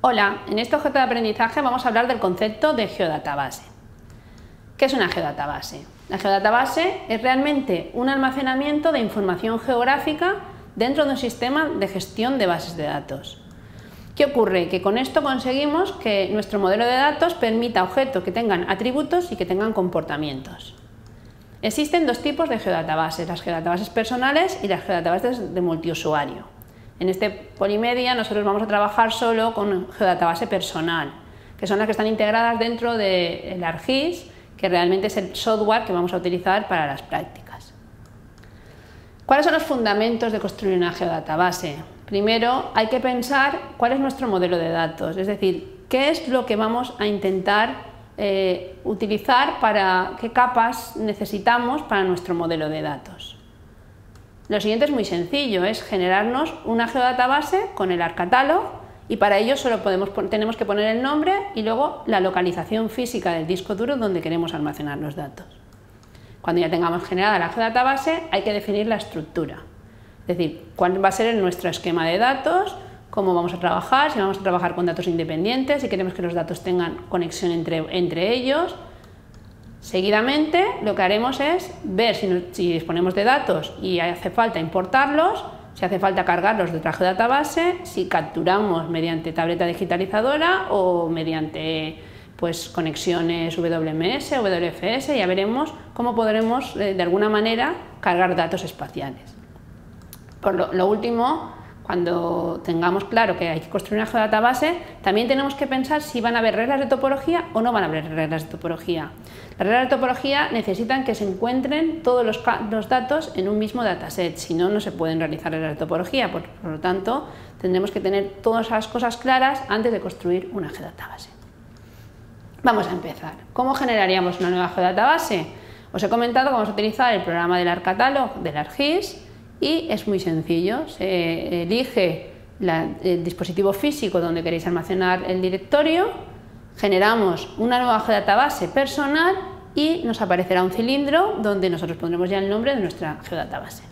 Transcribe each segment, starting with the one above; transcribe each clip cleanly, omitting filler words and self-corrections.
Hola, en este objeto de aprendizaje vamos a hablar del concepto de geodatabase. ¿Qué es una geodatabase? La geodatabase es realmente un almacenamiento de información geográfica dentro de un sistema de gestión de bases de datos. ¿Qué ocurre? Que con esto conseguimos que nuestro modelo de datos permita objetos que tengan atributos y que tengan comportamientos. Existen dos tipos de geodatabases, las geodatabases personales y las geodatabases de multiusuario. En este Polimedia nosotros vamos a trabajar solo con geodatabase personal, que son las que están integradas dentro del ArcGIS, que realmente es el software que vamos a utilizar para las prácticas. ¿Cuáles son los fundamentos de construir una geodatabase? Primero hay que pensar cuál es nuestro modelo de datos, es decir, qué es lo que vamos a intentar utilizar, para qué capas necesitamos para nuestro modelo de datos. Lo siguiente es muy sencillo, es generarnos una geodatabase con el ArcCatalog, y para ello solo tenemos que poner el nombre y luego la localización física del disco duro donde queremos almacenar los datos. Cuando ya tengamos generada la geodatabase hay que definir la estructura, es decir, cuál va a ser nuestro esquema de datos, cómo vamos a trabajar, si vamos a trabajar con datos independientes, si queremos que los datos tengan conexión entre ellos. Seguidamente lo que haremos es ver si disponemos de datos y hace falta importarlos, si hace falta cargarlos de otra geodatabase, si capturamos mediante tableta digitalizadora o mediante conexiones WMS o WFS. Ya veremos cómo podremos de alguna manera cargar datos espaciales. Por lo último, cuando tengamos claro que hay que construir una geodatabase, también tenemos que pensar si van a haber reglas de topología o no van a haber reglas de topología. Las reglas de topología necesitan que se encuentren todos los datos en un mismo dataset, si no, no se pueden realizar reglas de topología. Por lo tanto, tendremos que tener todas esas cosas claras antes de construir una geodatabase. Vamos a empezar. ¿Cómo generaríamos una nueva geodatabase? Os he comentado que vamos a utilizar el programa del ArcCatalog del ArcGIS. Y es muy sencillo, se elige el dispositivo físico donde queréis almacenar el directorio, generamos una nueva geodatabase personal y nos aparecerá un cilindro donde nosotros pondremos ya el nombre de nuestra geodatabase.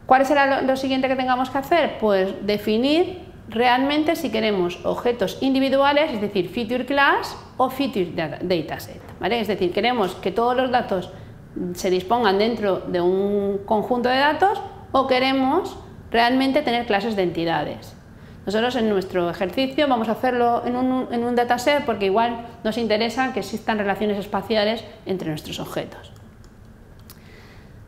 ¿Cuál será lo siguiente que tengamos que hacer? Pues definir realmente si queremos objetos individuales, es decir, feature class o feature dataset, ¿vale? Es decir, queremos que todos los datos se dispongan dentro de un conjunto de datos o queremos realmente tener clases de entidades. Nosotros en nuestro ejercicio vamos a hacerlo en un dataset porque igual nos interesa que existan relaciones espaciales entre nuestros objetos.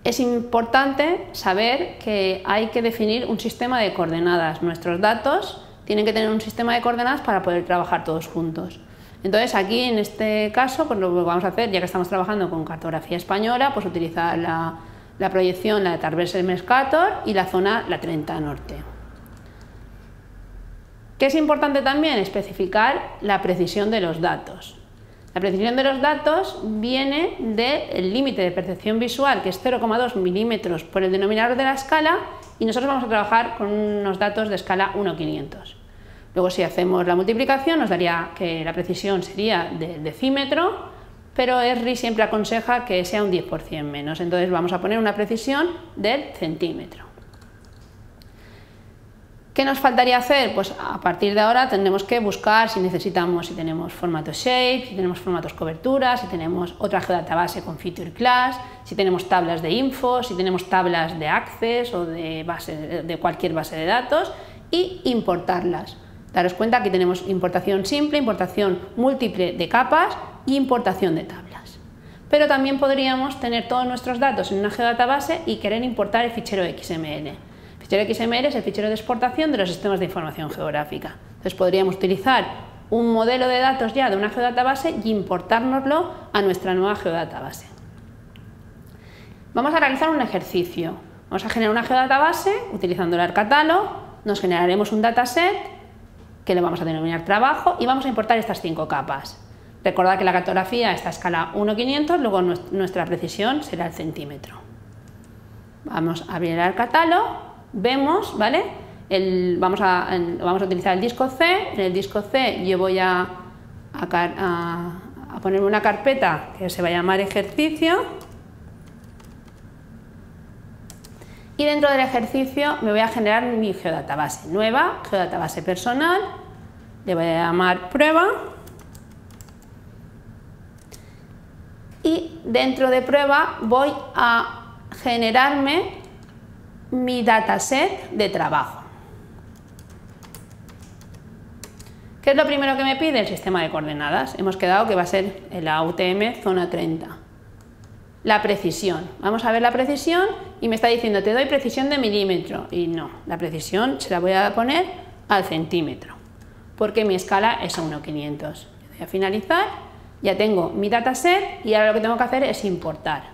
Es importante saber que hay que definir un sistema de coordenadas. Nuestros datos tienen que tener un sistema de coordenadas para poder trabajar todos juntos. Entonces aquí en este caso pues lo que vamos a hacer, ya que estamos trabajando con cartografía española, pues utilizar la proyección, la de Transversal Mercator y la zona, la 30 norte. ¿Qué es importante también? Especificar la precisión de los datos. La precisión de los datos viene del límite de percepción visual, que es 0,2 milímetros por el denominador de la escala, y nosotros vamos a trabajar con unos datos de escala 1,500. Luego si hacemos la multiplicación nos daría que la precisión sería del decímetro, pero ESRI siempre aconseja que sea un 10% menos, entonces vamos a poner una precisión del centímetro. ¿Qué nos faltaría hacer? Pues a partir de ahora tendremos que buscar si tenemos formatos shape, si tenemos formatos cobertura, si tenemos otra geodatabase con feature class, si tenemos tablas de info, si tenemos tablas de access o de cualquier base de datos, y importarlas. Daros cuenta que tenemos importación simple, importación múltiple de capas y importación de tablas. Pero también podríamos tener todos nuestros datos en una geodatabase y querer importar el fichero XML. El fichero XML es el fichero de exportación de los sistemas de información geográfica. Entonces podríamos utilizar un modelo de datos ya de una geodatabase y importárnoslo a nuestra nueva geodatabase. Vamos a realizar un ejercicio. Vamos a generar una geodatabase utilizando el ArcCatalog, nos generaremos un dataset que le vamos a denominar trabajo y vamos a importar estas 5 capas. Recordad que la cartografía está a escala 1,500, luego nuestra precisión será el centímetro. Vamos a abrir el ArcCatalog, vemos, ¿vale? Vamos a utilizar el disco C. En el disco C yo voy a ponerme una carpeta que se va a llamar ejercicio Y dentro del ejercicio me voy a generar mi geodatabase nueva, geodatabase personal, le voy a llamar prueba. Y dentro de prueba voy a generarme mi dataset de trabajo. ¿Qué es lo primero que me pide? El sistema de coordenadas. Hemos quedado que va a ser el AUTM zona 30. La precisión. Vamos a ver la precisión y me está diciendo te doy precisión de milímetro. Y no, la precisión se la voy a poner al centímetro, porque mi escala es a 1,500. Voy a finalizar, ya tengo mi dataset y ahora lo que tengo que hacer es importar.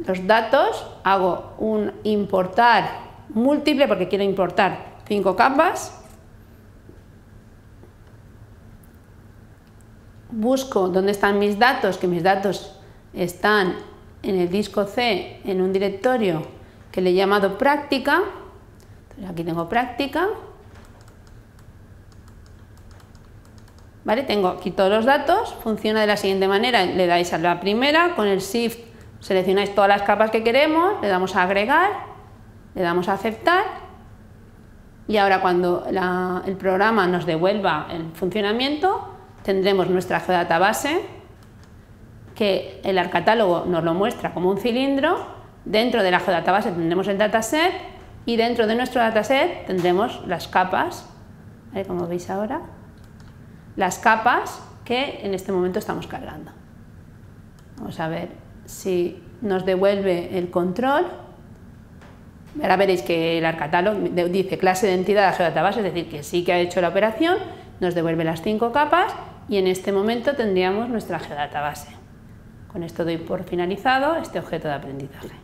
Los datos, hago un importar múltiple porque quiero importar 5 capas. Busco dónde están mis datos, que mis datos están en el disco C, en un directorio que le he llamado práctica. Entonces aquí tengo práctica. ¿Vale? Tengo aquí todos los datos, funciona de la siguiente manera, le dais a la primera, con el Shift seleccionáis todas las capas que queremos, le damos a agregar, le damos a aceptar y ahora cuando el programa nos devuelva el funcionamiento tendremos nuestra geodatabase, que el ArcCatálogo nos lo muestra como un cilindro. Dentro de la geodatabase tendremos el dataset y dentro de nuestro dataset tendremos las capas, ¿vale? Como veis ahora, las capas que en este momento estamos cargando. Vamos a ver si nos devuelve el control. Ahora veréis que el ArcCatálogo dice clase de entidad de geodatabase, es decir, que sí que ha hecho la operación, nos devuelve las 5 capas y en este momento tendríamos nuestra geodatabase. Con esto doy por finalizado este objeto de aprendizaje.